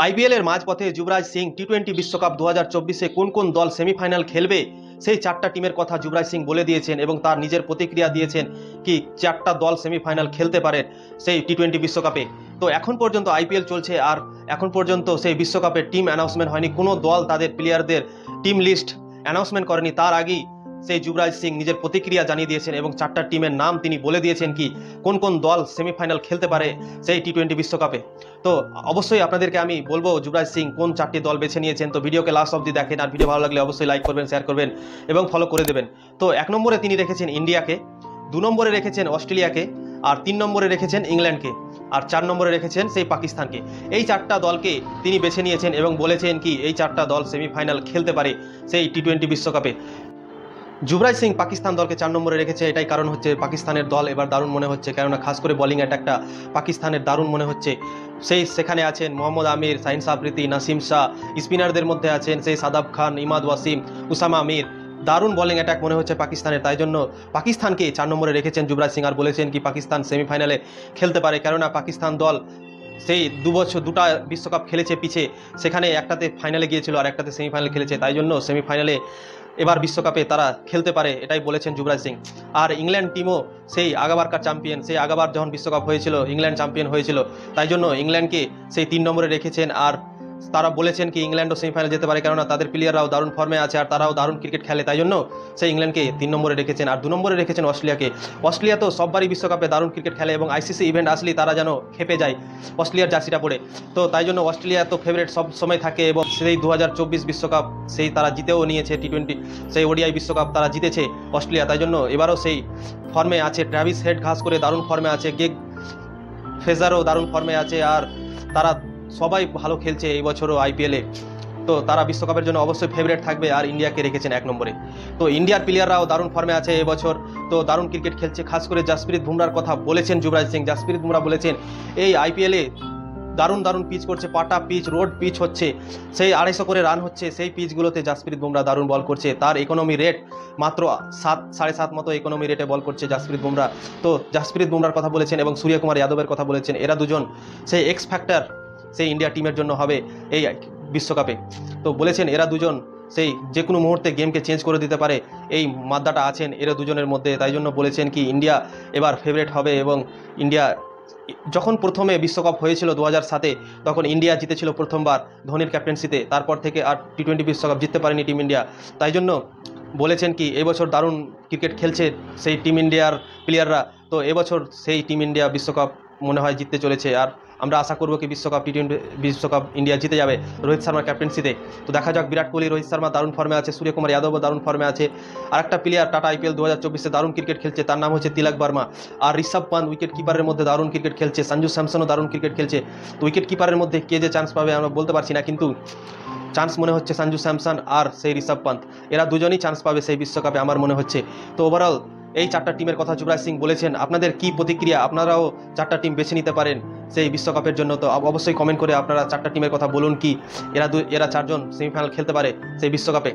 আইপিএলের মাঝপথে যুবরাজ সিং টি-20 বিশ্বকাপ 2024-এ কোন কোন দল সেমিফাইনাল খেলবে সেই চারটা টিমের কথা যুবরাজ সিং বলে দিয়েছেন এবং তার নিজের প্রতিক্রিয়া দিয়েছেন কি চারটা দল সেমিফাইনাল খেলতে পারে সেই টি-20 বিশ্বকাপে। তো এখন পর্যন্ত আইপিএল চলছে আর এখন পর্যন্ত সেই বিশ্বকাপের টিম অ্যানাউন্সমেন্ট হয়নি, কোনো দল তাদের প্লেয়ারদের টিম লিস্ট অ্যানাউন্সমেন্ট করেনি। তার আগেই সেই যুবরাজ সিং নিজের প্রতিক্রিয়া জানিয়ে দিয়েছেন এবং চারটা টিমের নাম তিনি বলে দিয়েছেন কি কোন কোন দল সেমিফাইনাল খেলতে পারে সেই টি-20 বিশ্বকাপে। তো অবশ্যই আপনাদেরকে আমি বলবো যুবরাজ সিং কোন চারটি দল বেছে নিয়েছেন। তো ভিডিওকে লাস্ট অবধি দেখেন, আর ভিডিও ভালো লাগলে অবশ্যই লাইক করবেন, শেয়ার করবেন এবং ফলো করে দেবেন। তো 1 নম্বরে তিনি রেখেছেন ইন্ডিয়াকে, 2 নম্বরে রেখেছেন অস্ট্রেলিয়াকে, আর 3 নম্বরে রেখেছেন ইংল্যান্ডকে, আর 4 নম্বরে রেখেছেন সেই পাকিস্তানকে। এই চারটা দলকে তিনি বেছে নিয়েছেন এবং বলেছেন কি এই চারটা দল সেমিফাইনাল খেলতে পারে সেই টি-20 বিশ্বকাপে। যুবরাজ সিং পাকিস্তান দলকে 4 নম্বরে রেখেছে, এটাই কারণ হচ্ছে পাকিস্তানের দল এবার দারুণ মনে হচ্ছে, কেননা খাস করে বোলিং অ্যাটাকটা পাকিস্তানের দারুণ মনে হচ্ছে। সেখানে আছেন মোহাম্মদ আমির, শাহিন আফ্রিদি, নাসিম শাহ, স্পিনারদের মধ্যে আছেন সেই সাদাব খান, ইমাদ ওয়াসিম, উসামা আমির। দারুণ বোলিং অ্যাটাক মনে হচ্ছে পাকিস্তানের, তাই জন্য পাকিস্তানকে 4 নম্বরে রেখেছেন যুবরাজ সিং। আর বলেছেন কি পাকিস্তান সেমিফাইনালে খেলতে পারে, কেননা পাকিস্তান দল সেই 2 বছর 2টা বিশ্বকাপ খেলেছে পিছে, সেখানে একটাতে ফাইনালে গিয়েছিল আর একটাতে সেমিফাইনাল খেলেছে, তাই জন্য সেমিফাইনালে এবার বিশ্বকাপে তারা খেলতে পারে, এটাই বলেছেন যুবরাজ সিং। আর ইংল্যান্ড টিমও সেই আগাবারকার চ্যাম্পিয়ন, সেই আগাবার যখন বিশ্বকাপ হয়েছিল ইংল্যান্ড চ্যাম্পিয়ন হয়েছিল, তাই জন্য ইংল্যান্ডকে সেই 3 নম্বরে রেখেছেন। আর তারা বলেছেন কি ইংল্যান্ডও সেমিফাইনালে যেতে পারে, কেননা তাদের প্লেয়াররাও দারুণ ফর্মে আছে আর তারাও দারুণ ক্রিকেট খেলে, তাই জন্য সেই ইংল্যান্ডকে 3 নম্বরে রেখেছেন। আর 2 নম্বরে রেখেছেন অস্ট্রেলিয়াকে। অস্ট্রেলিয়া তো সববারই বিশ্বকাপে দারুণ ক্রিকেট খেলে এবং আইসিসি ইভেন্ট আসলেই তারা যেন খেপে যায় অস্ট্রেলিয়ার জার্সিটা পরে। তো তাই জন্য অস্ট্রেলিয়া তো ফেভারিট সব সময় থাকে এবং সেই 2024 বিশ্বকাপ সেই তারা জিতেও নিয়েছে টি-20, সেই ওডিআই বিশ্বকাপ তারা জিতেছে অস্ট্রেলিয়া, তাই জন্য এবারও সেই ফর্মে আছে। ট্র্যাভিস হেড খাস করে দারুণ ফর্মে আছে, গেগ ফ্রেজারও দারুণ ফর্মে আছে, আর তারা সবাই ভালো খেলছে এই বছরও আইপিএলে। তো তারা বিশ্বকাপের জন্য অবশ্যই ফেভারিট থাকবে। আর ইন্ডিয়াকে রেখেছেন 1 নম্বরে। তো ইন্ডিয়ার প্লেয়াররাও দারুণ ফর্মে আছে এবছর, তো দারুণ ক্রিকেট খেলছে। খাস করে জাসপ্রীত বুমরার কথা বলেছেন যুবরাজ সিং। জাসপ্রীত বুমরা বলেছেন এই আইপিএলে দারুণ দারুণ পিচ করছে, পাটা পিচ, রোড পিচ হচ্ছে, সেই 250 করে রান হচ্ছে সেই পিচগুলোতে জাসপ্রীত বুমরা দারুণ বল করছে। তার ইকোনমি রেট মাত্র 7.5 মতো ইকোনমি রেটে বল করছে জাসপ্রীত বুমরা। তো জাসপ্রীত বুমরার কথা বলেছেন এবং সূর্যকুমার যাদবের কথা বলেছেন, এরা দুজন সেই এক্স ফ্যাক্টর সেই ইন্ডিয়া টিমের জন্য হবে এই বিশ্বকাপে। তো বলেছেন এরা দুজন সেই যে কোনো মুহূর্তে গেমকে চেঞ্জ করে দিতে পারে, এই মাদ্দাটা আছেন এরা দুজনের মধ্যে, তাই জন্য বলেছেন কি ইন্ডিয়া এবার ফেভারিট হবে। এবং ইন্ডিয়া যখন প্রথমে বিশ্বকাপ হয়েছিল 2007-এ, তখন ইন্ডিয়া জিতেছিল প্রথমবার ধোনির ক্যাপ্টেন্সিতে, তারপর থেকে আর টি-20 বিশ্বকাপ জিততে পারেনি টিম ইন্ডিয়া। তাই জন্য বলেছেন কি এবছর দারুণ ক্রিকেট খেলছে সেই টিম ইন্ডিয়ার প্লেয়াররা। তো এবছর সেই টিম ইন্ডিয়া বিশ্বকাপ মনে হয় জিততে চলেছে, আর আমরা আশা করব কি বিশ্বকাপ টি-20 বিশ্বকাপ ইন্ডিয়া জিতে যাবে রোহিত শর্মার ক্যাপ্টেন্সিতে। তো দেখা যাক, বিরাট কোহলি, রোহিত শর্মা দারুণ ফর্মে আছে, সূর্যকুমার যাদবও দারুণ ফর্মে আছে। আর একটা প্লেয়ার টাটা আইপিএল 2024-এ দারুণ ক্রিকেট খেলছে, তার নাম হচ্ছে তিলক বর্মা। আর ঋষভ পান্ত উইকেট কিপারের মধ্যে দারুণ ক্রিকেট খেলছে, সঞ্জু স্যামসনও দারুণ ক্রিকেট খেলছে। তো উইকেট কিপারের মধ্যে কে যে চান্স পাবে আমরা বলতে পারছি না, কিন্তু চান্স মনে হচ্ছে সঞ্জু স্যামসন আর সেই ঋষভ পান্ত, এরা দুজনই চান্স পাবে সেই বিশ্বকাপে আমার মনে হচ্ছে। তো ওভারঅল এই চারটা টিমের কথা যুবরাজ সিং বলেছেন। আপনাদের কি প্রতিক্রিয়া? আপনারাও চারটা টিম বেছে নিতে পারেন সেই বিশ্বকাপের জন্য। তো অবশ্যই কমেন্ট করে আপনারা চারটা টিমের কথা বলুন কি এরা 4জন সেমিফাইনাল খেলতে পারে সেই বিশ্বকাপে।